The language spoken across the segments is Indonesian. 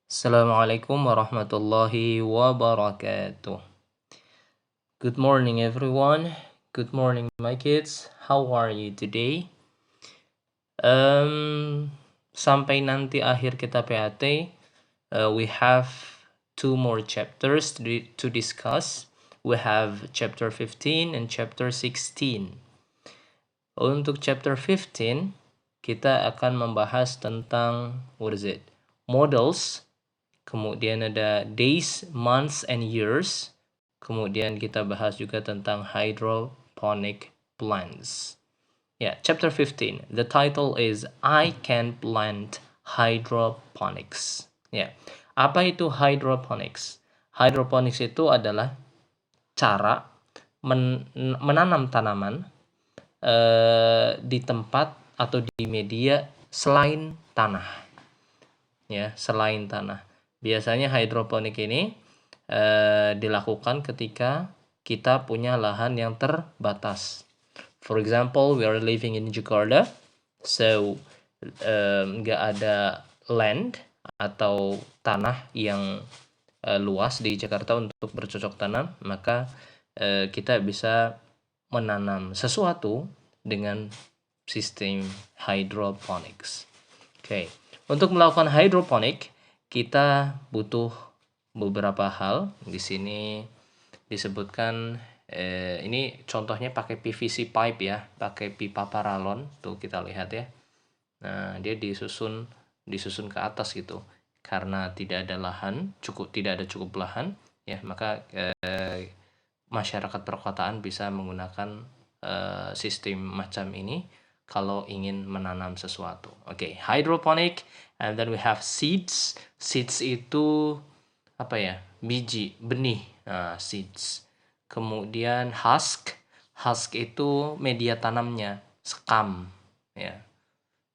Assalamualaikum warahmatullahi wabarakatuh. Good morning, everyone. Good morning, my kids. How are you today? Sampai nanti akhir kita PAT, we have two more chapters to discuss. We have chapter 15 and chapter 16. Untuk chapter 15, kita akan membahas tentang, models. Kemudian ada days, months, and years. Kemudian kita bahas juga tentang hydroponic plants. Chapter 15. The title is I Can Plant Hydroponics. Apa itu hydroponics? Hydroponics itu adalah cara menanam tanaman di tempat atau di media selain tanah. Selain tanah. Biasanya hidroponik ini dilakukan ketika kita punya lahan yang terbatas. For example, we are living in Jakarta, so nggak ada land atau tanah yang luas di Jakarta untuk bercocok tanam, maka kita bisa menanam sesuatu dengan sistem hydroponics. Untuk melakukan hydroponic, kita butuh beberapa hal. Di sini disebutkan ini contohnya pakai PVC pipe ya, pakai pipa paralon. Tuh kita lihat ya. Nah, dia disusun ke atas gitu. Karena tidak ada cukup lahan ya, maka masyarakat perkotaan bisa menggunakan sistem macam ini kalau ingin menanam sesuatu. Hydroponic, and then we have seeds. Seeds itu biji, benih. Seeds. Kemudian husk. Husk itu media tanamnya, sekam ya.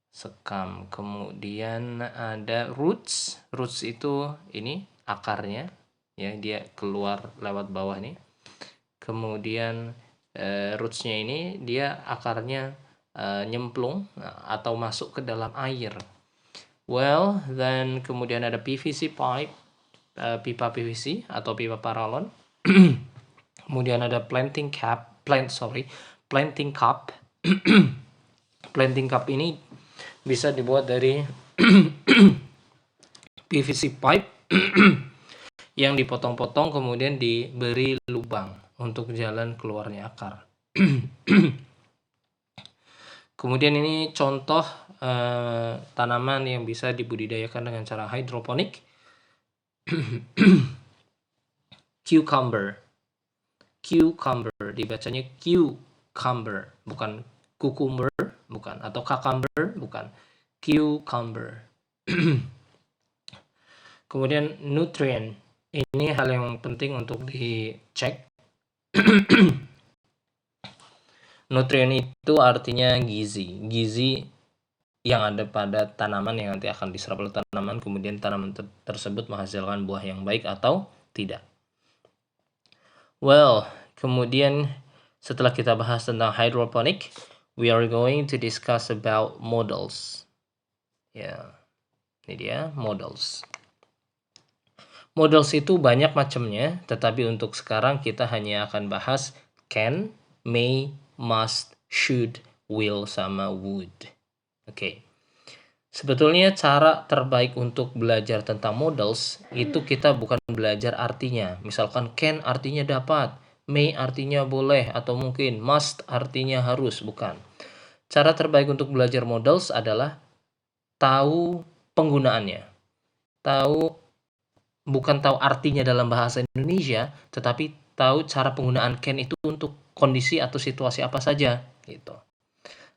Sekam. Kemudian ada roots. Roots itu ini akarnya ya, dia keluar lewat bawah nih. Kemudian rootsnya ini dia akarnya nyemplung atau masuk ke dalam air. Then kemudian ada PVC pipe, pipa PVC atau pipa paralon. Kemudian ada planting cup. Planting cup ini bisa dibuat dari PVC pipe yang dipotong-potong kemudian diberi lubang untuk jalan keluarnya akar. Kemudian ini contoh tanaman yang bisa dibudidayakan dengan cara hidroponik. Cucumber, dibacanya cucumber, bukan cucumber, bukan, atau cucumber, bukan, cucumber. Kemudian nutrient, ini hal yang penting untuk dicek. Nutrien itu artinya gizi. Gizi yang ada pada tanaman yang nanti akan diserap oleh tanaman, kemudian tanaman tersebut menghasilkan buah yang baik atau tidak. Kemudian setelah kita bahas tentang hydroponic, we are going to discuss about models. Ini dia models. Models itu banyak macamnya, tetapi untuk sekarang kita hanya akan bahas can, may, must, should, will, sama would. Sebetulnya cara terbaik untuk belajar tentang models itu kita bukan belajar artinya. Misalkan can artinya dapat, may artinya boleh, atau mungkin must artinya harus, bukan. Cara terbaik untuk belajar models adalah tahu penggunaannya. Bukan tahu artinya dalam bahasa Indonesia, tetapi tahu cara penggunaan can itu untuk kondisi atau situasi apa saja gitu.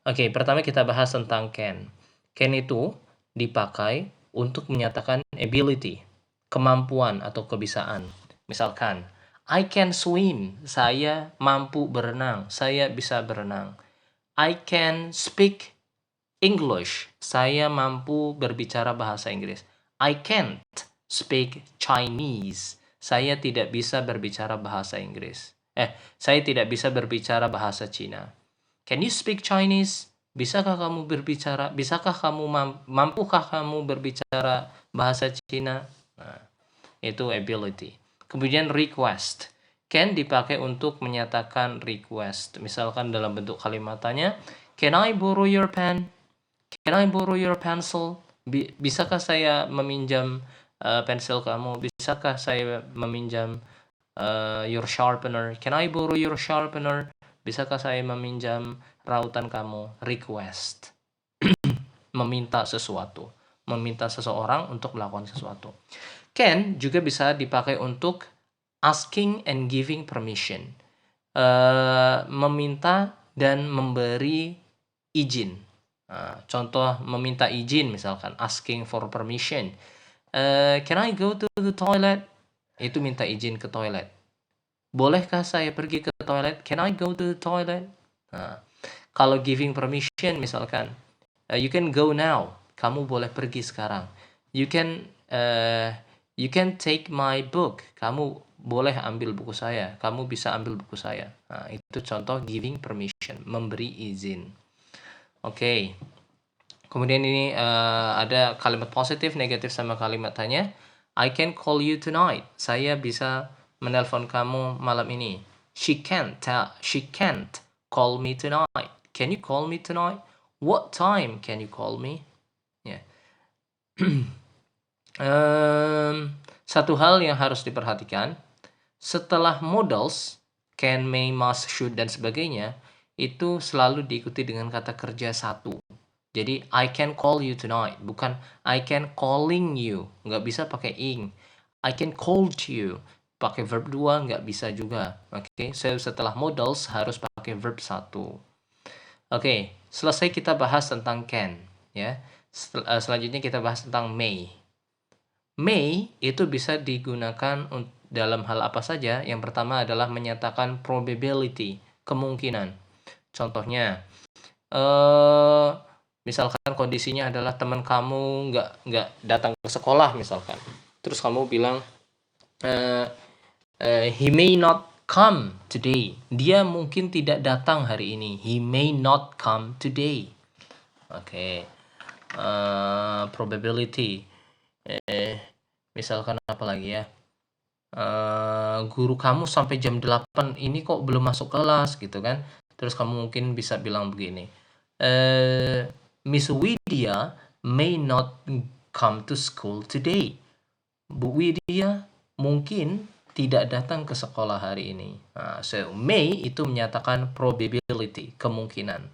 Pertama kita bahas tentang can. Can itu dipakai untuk menyatakan ability, kemampuan atau kebisaan. Misalkan, I can swim, saya mampu berenang, saya bisa berenang. I can speak English, saya mampu berbicara bahasa Inggris. I can't speak Chinese, saya tidak bisa berbicara bahasa Inggris. Saya tidak bisa berbicara bahasa Cina. Can you speak Chinese? Bisakah kamu berbicara? Mampukah kamu berbicara bahasa Cina? Nah, itu ability. Kemudian request. Can dipakai untuk menyatakan request. Misalkan dalam bentuk kalimat tanya, can I borrow your pen? Can I borrow your pencil? Bisakah saya meminjam pensil kamu? Bisakah saya meminjam your sharpener? Can I borrow your sharpener? Bisakah saya meminjam rautan kamu? Request. Meminta sesuatu. Meminta seseorang untuk melakukan sesuatu. Can juga bisa dipakai untuk asking and giving permission. Meminta dan memberi izin. Contoh meminta izin misalkan asking for permission. Can I go to the toilet? Itu minta izin ke toilet. Bolehkah saya pergi ke toilet? Can I go to the toilet? Kalau giving permission misalkan, you can go now. Kamu boleh pergi sekarang. You can take my book. Kamu boleh ambil buku saya. Kamu bisa ambil buku saya. Itu contoh giving permission, memberi izin. Oke. Kemudian ini ada kalimat positif, negatif sama kalimat tanya. I can call you tonight. Saya bisa menelpon kamu malam ini. She can't call me tonight. Can you call me tonight? What time can you call me? Ya. Satu hal yang harus diperhatikan, setelah modals, can, may, must, should, dan sebagainya, itu selalu diikuti dengan kata kerja satu. Jadi, I can call you tonight, bukan I can calling you. Nggak bisa pakai ing. I can call to you. Pakai verb 2 nggak bisa juga. Oke, so setelah modals harus pakai verb 1. Oke, selesai kita bahas tentang can. Ya. Selanjutnya kita bahas tentang may. May itu bisa digunakan dalam hal apa saja. Yang pertama adalah menyatakan probability, kemungkinan. Contohnya, misalkan kondisinya adalah teman kamu nggak datang ke sekolah misalkan. Terus kamu bilang, he may not come today. Dia mungkin tidak datang hari ini. He may not come today. Oke. Probability. Misalkan apa lagi ya? Guru kamu sampai jam 8 ini kok belum masuk kelas gitu kan. Terus kamu mungkin bisa bilang begini. Miss Widya may not come to school today. Bu Widya mungkin tidak datang ke sekolah hari ini. So may itu menyatakan probability, kemungkinan.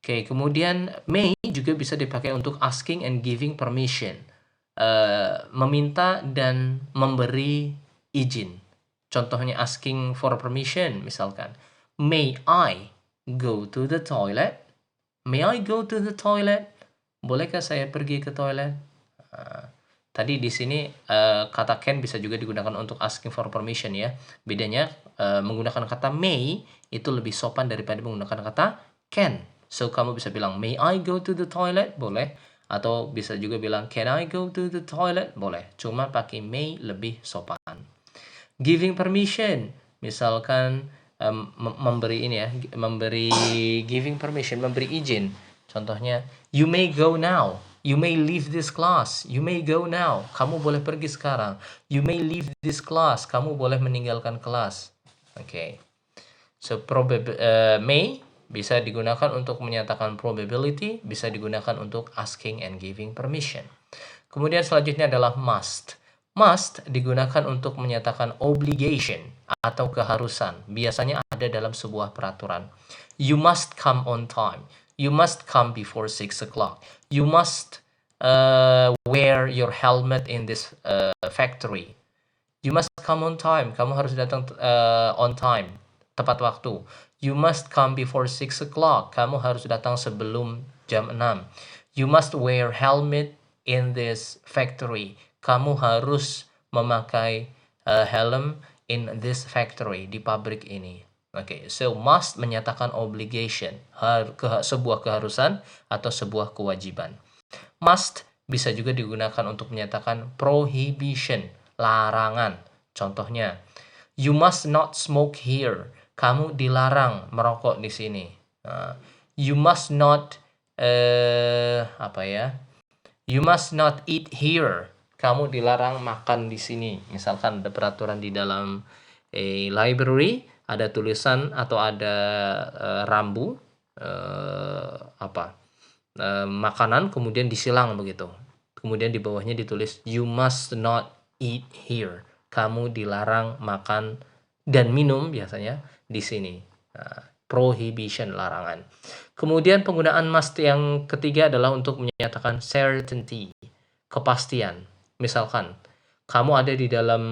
Oke, kemudian may juga bisa dipakai untuk asking and giving permission. Meminta dan memberi izin. Contohnya asking for permission misalkan. May I go to the toilet? May I go to the toilet? Bolehkah saya pergi ke toilet? Tadi di sini kata can bisa juga digunakan untuk asking for permission ya. Bedanya menggunakan kata may itu lebih sopan daripada menggunakan kata can. So kamu bisa bilang may I go to the toilet? Boleh. Atau bisa juga bilang can I go to the toilet? Boleh. Cuma pakai may lebih sopan. Giving permission. Misalkan memberi ini ya, memberi giving permission, memberi izin. Contohnya, you may go now. You may leave this class. You may go now. Kamu boleh pergi sekarang. You may leave this class. Kamu boleh meninggalkan kelas. Oke. So may bisa digunakan untuk menyatakan probability, bisa digunakan untuk asking and giving permission. Kemudian selanjutnya adalah must. Must digunakan untuk menyatakan obligation atau keharusan. Biasanya ada dalam sebuah peraturan. You must come on time. You must come before 6 o'clock. You must wear your helmet in this factory. You must come on time. Kamu harus datang on time, tepat waktu. You must come before 6 o'clock. Kamu harus datang sebelum jam 6. You must wear helmet in this factory. Kamu harus memakai helm in this factory, di pabrik ini. Oke, so must menyatakan obligation, sebuah keharusan atau sebuah kewajiban. Must bisa juga digunakan untuk menyatakan prohibition, larangan. Contohnya, you must not smoke here. Kamu dilarang merokok di sini. You must not You must not eat here. kamu dilarang makan di sini. Misalkan ada peraturan di dalam library, ada tulisan atau ada rambu makanan, kemudian disilang begitu. Kemudian di bawahnya ditulis you must not eat here. Kamu dilarang makan dan minum biasanya di sini. Prohibition, larangan. Kemudian penggunaan must yang ketiga adalah untuk menyatakan certainty, kepastian. Misalkan kamu ada di dalam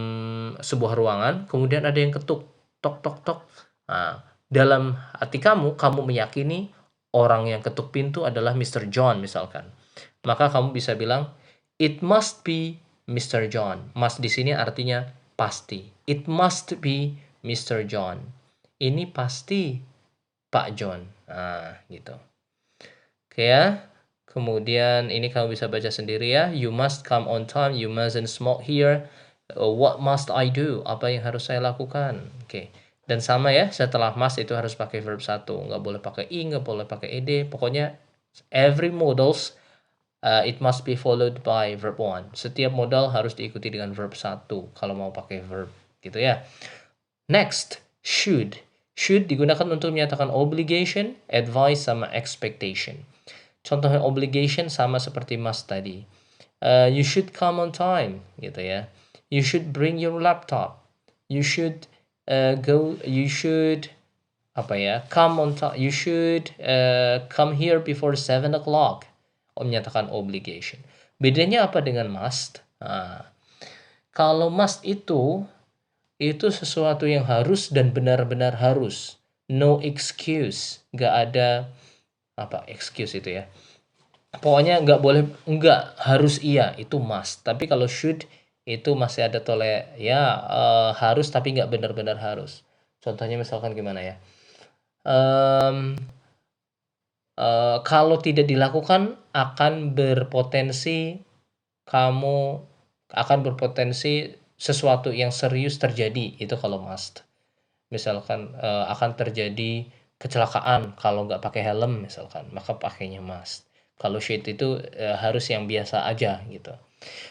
sebuah ruangan, kemudian ada yang ketuk, tok tok tok. Nah, dalam hati kamu meyakini orang yang ketuk pintu adalah Mr. John misalkan. Maka kamu bisa bilang, it must be Mr. John. Must di sini artinya pasti. It must be Mr. John. Ini pasti Pak John. Nah, gitu. Oke ya. Kemudian ini kamu bisa baca sendiri ya. You must come on time. You mustn't smoke here. What must I do? Apa yang harus saya lakukan? Oke. Dan sama ya, setelah must itu harus pakai verb 1. Nggak boleh pakai I, nggak boleh pakai ed. Pokoknya every modals it must be followed by verb 1. Setiap modal harus diikuti dengan verb 1 kalau mau pakai verb. Gitu ya. Next, should. Should digunakan untuk menyatakan obligation, advice, sama expectation. Contohnya obligation sama seperti must tadi. You should come on time, gitu ya. You should bring your laptop. You should come on time. You should come here before 7 o'clock. Menyatakan obligation. Bedanya apa dengan must? Kalau must itu sesuatu yang harus dan benar-benar harus. No excuse. Nggak ada excuse itu ya. Pokoknya nggak harus iya, itu must. Tapi kalau should itu masih ada harus tapi nggak benar-benar harus. Contohnya misalkan gimana ya? Kalau tidak dilakukan akan berpotensi sesuatu yang serius terjadi, itu kalau must. Misalkan akan terjadi kecelakaan kalau nggak pakai helm misalkan, maka pakainya must. Kalau should itu harus yang biasa aja gitu.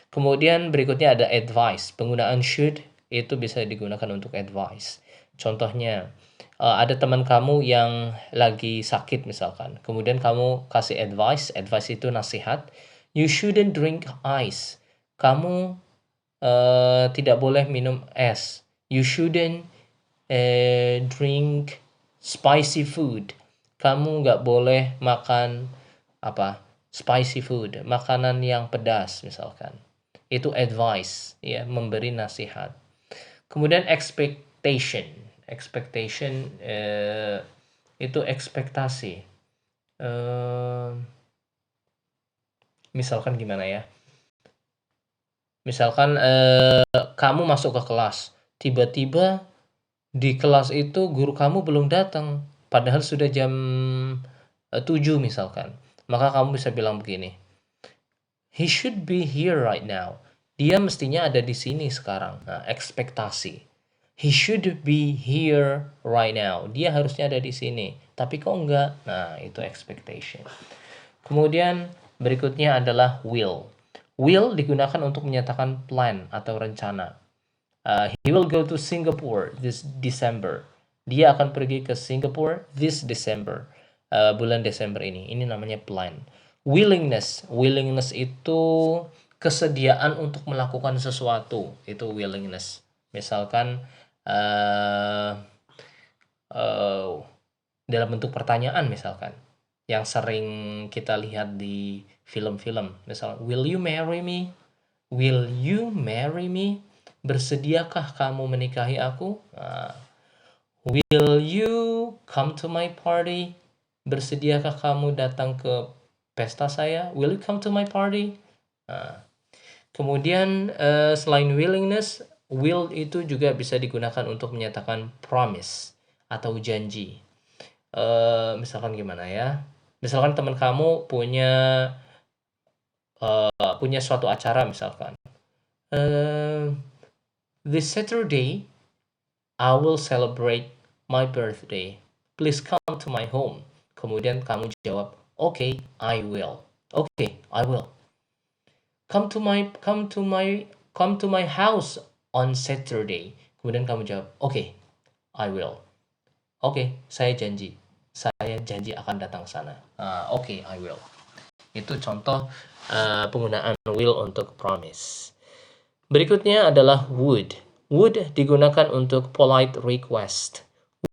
Kemudian berikutnya ada advice. Penggunaan should itu bisa digunakan untuk advice. Contohnya ada teman kamu yang lagi sakit misalkan. Kemudian kamu kasih advice itu nasihat. You shouldn't drink ice. Kamu tidak boleh minum es. You shouldn't drink spicy food. Kamu nggak boleh makan spicy food, makanan yang pedas misalkan. Itu advice, ya, memberi nasihat. Kemudian expectation itu ekspektasi. Misalkan gimana ya? Misalkan kamu masuk ke kelas, tiba-tiba di kelas itu guru kamu belum datang, padahal sudah jam 7 misalkan. Maka kamu bisa bilang begini, he should be here right now. Dia mestinya ada di sini sekarang. Nah, ekspektasi. He should be here right now. Dia harusnya ada di sini. Tapi kok enggak? Nah, itu expectation. Kemudian berikutnya adalah will. Will digunakan untuk menyatakan plan atau rencana. He will go to Singapore this December. Dia akan pergi ke Singapore this December. Bulan Desember ini. Ini namanya plan. Willingness itu kesediaan untuk melakukan sesuatu. Itu willingness. Misalkan dalam bentuk pertanyaan misalkan, yang sering kita lihat di film-film. Misalnya, will you marry me? Will you marry me? Bersediakah kamu menikahi aku? Will you come to my party? Bersediakah kamu datang ke pesta saya? Will you come to my party? Kemudian selain willingness, will itu juga bisa digunakan untuk menyatakan promise atau janji. Misalkan gimana ya? Misalkan teman kamu punya suatu acara misalkan. This Saturday, I will celebrate my birthday. Please come to my home. Kemudian kamu jawab, okay, I will. Okay, I will. come to my house on Saturday. Kemudian kamu jawab, "Okay, I will." Oke, saya janji. Saya janji akan datang ke sana. Oke, I will. Itu contoh penggunaan will untuk promise. Berikutnya adalah would. Would digunakan untuk polite request.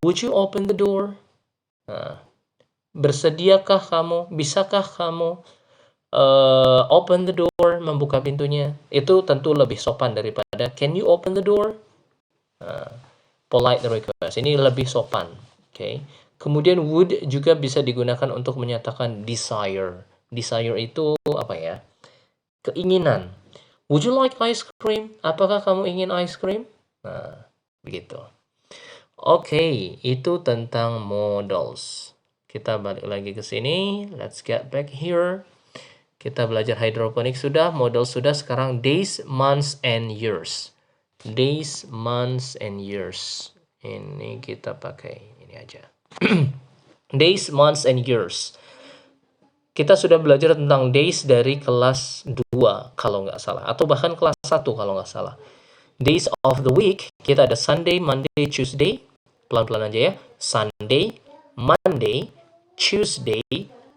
Would you open the door? Bersediakah kamu? Bisakah kamu open the door? Membuka pintunya. Itu tentu lebih sopan daripada can you open the door? Polite request. Ini lebih sopan. Okay. Kemudian would juga bisa digunakan untuk menyatakan desire. Desire itu apa ya? Keinginan. Would you like ice cream? Apakah kamu ingin ice cream? Nah, begitu. Oke, itu tentang modals. Kita balik lagi ke sini. Let's get back here. Kita belajar hydroponic sudah, modal sudah, sekarang days, months, and years. Days, months, and years. Ini kita pakai ini aja. Days, months, and years. Kita sudah belajar tentang days dari kelas 2 kalau nggak salah. Atau bahkan kelas 1 kalau nggak salah. Days of the week, kita ada Sunday, Monday, Tuesday. Pelan-pelan aja ya. Sunday, Monday, Tuesday,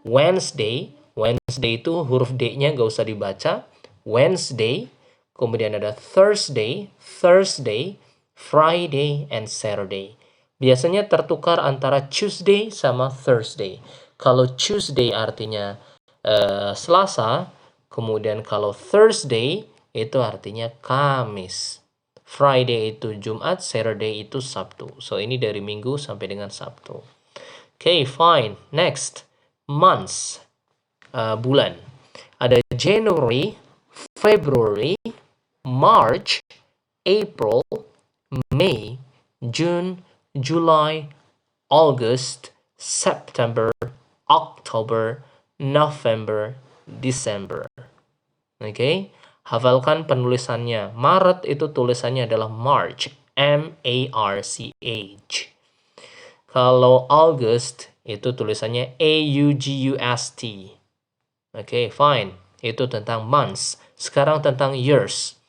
Wednesday. Wednesday itu huruf D-nya nggak usah dibaca. Wednesday. Kemudian ada Thursday, Friday, and Saturday. Biasanya tertukar antara Tuesday sama Thursday. Kalau Tuesday artinya Selasa, kemudian kalau Thursday itu artinya Kamis. Friday itu Jumat, Saturday itu Sabtu. So ini dari Minggu sampai dengan Sabtu. Okay, fine. Next, months, bulan. Ada January, February, March, April, May, June, July, August, September, October, November, December. Oke, hafalkan penulisannya. Maret itu tulisannya adalah March, M-A-R-C-H. Kalau August itu tulisannya A-U-G-U-S-T. Oke, fine. Itu tentang months. Sekarang tentang years.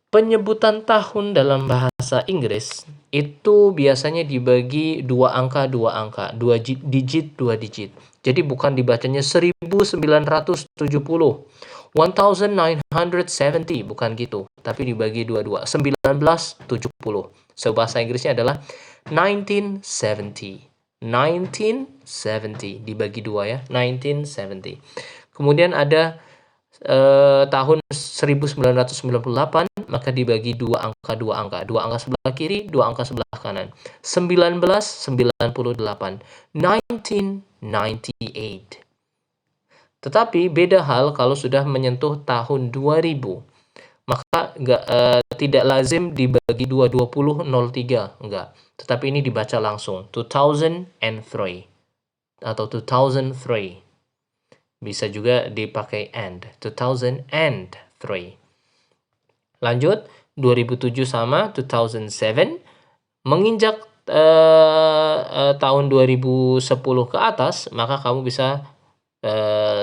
Penyebutan tahun dalam bahasa Inggris itu biasanya dibagi 2 angka, 2 digit, 2 digit. Jadi bukan dibacanya 1970, 1970, bukan gitu. Tapi dibagi 2-2, 1970. So bahasa Inggrisnya adalah 1970. 1970 dibagi 2 ya, 1970. Kemudian ada tahun 1998, maka dibagi 2 angka, 2 angka. 2 angka sebelah kiri, 2 angka sebelah kanan. 1998. 1998. Tetapi beda hal kalau sudah menyentuh tahun 2000. Maka tidak lazim dibagi 2, 20, 03. Enggak. Tetapi ini dibaca langsung. 2003. Atau 2003. Bisa juga dipakai and. 2003. Lanjut, 2007 sama 2007. Menginjak tahun 2010 ke atas, maka kamu bisa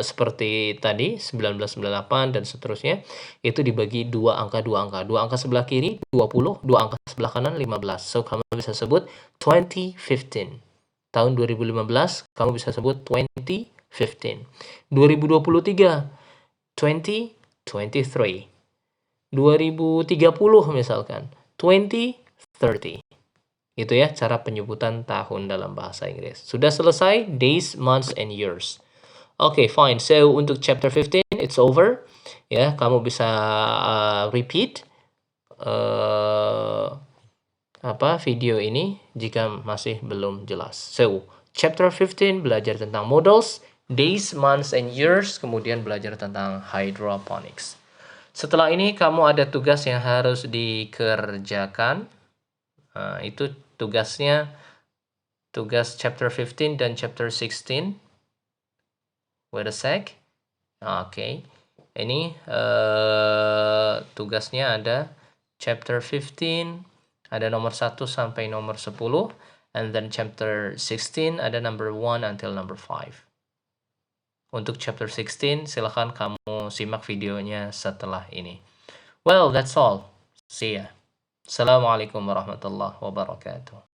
seperti tadi 1998 dan seterusnya, itu dibagi 2 angka, 2 angka. 2 angka sebelah kiri 20, 2 angka sebelah kanan 15. So kamu bisa sebut 2015. Tahun 2015 kamu bisa sebut 2015. 2023 2023. 2030 misalkan 2030. Itu ya cara penyebutan tahun dalam bahasa Inggris. Sudah selesai days, months, and years. Okay, fine. So untuk chapter 15 it's over. Ya, kamu bisa repeat video ini jika masih belum jelas. So, chapter 15 belajar tentang modals, days, months, and years, kemudian belajar tentang hydroponics. Setelah ini kamu ada tugas yang harus dikerjakan. Itu tugasnya tugas chapter 15 dan chapter 16. Wait a sec. Oke. Ini tugasnya ada chapter 15, ada nomor 1 sampai nomor 10, and then chapter 16 ada number 1 until number 5. Untuk chapter 16, silahkan kamu simak videonya setelah ini. Well, that's all. See ya. Assalamualaikum warahmatullahi wabarakatuh.